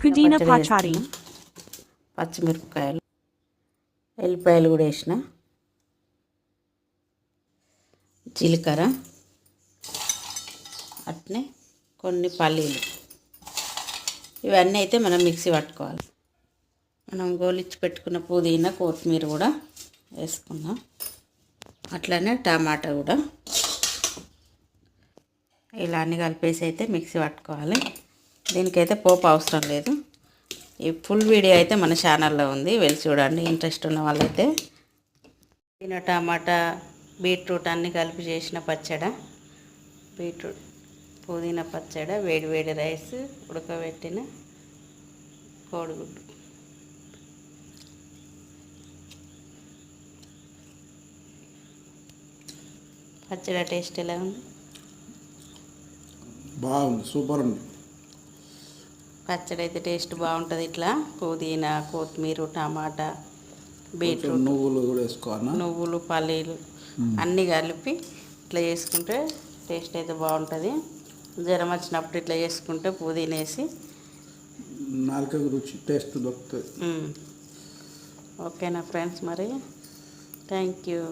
పుదీనా పచ్చడి, పచ్చిమిరపకాయలు, ఎల్లిపాయలు కూడా వేసిన, జీలకర్ర, అట్నే కొన్ని పల్లీలు, ఇవన్నీ అయితే మనం మిక్సీ పట్టుకోవాలి. మనం గోలిచ్చి పెట్టుకున్న పుదీనా కొత్తిమీర కూడా వేసుకుందాం. అట్లనే టమాటా కూడా ఇలా అన్నీ కలిపేసి అయితే మిక్సీ పట్టుకోవాలి. దీనికైతే పోపు అవసరం లేదు. ఈ ఫుల్ వీడియో అయితే మన ఛానల్లో ఉంది, వెళ్ళి చూడండి ఇంట్రెస్ట్ ఉన్న వాళ్ళైతే. పుదీనా, టమాటా, బీట్రూట్ అన్నీ కలిపి చేసిన పచ్చడి, బీట్రూట్ పుదీనా పచ్చడి, వేడి వేడి రైస్, ఉడకబెట్టిన కోడిగుడ్డు. పచ్చడి టేస్ట్ ఎలా ఉంది? బాగుంది, సూపర్ ఉంది. పచ్చడి అయితే టేస్ట్ బాగుంటుంది. ఇట్లా పుదీనా, కొత్తిమీర, టమాటా, బీట్రూట్, నువ్వులు కూడా వేసుకోవాలా, నువ్వులు, పల్లీలు అన్నీ కలిపి ఇట్లా చేసుకుంటే టేస్ట్ అయితే బాగుంటుంది. జ్వరం వచ్చినప్పుడు ఇట్లా చేసుకుంటే పుదీనా వేసి నాలుకకు రుచి టేస్ట్ దొరుకుతుంది. ఓకేనా ఫ్రెండ్స్, మరి థ్యాంక్ యూ.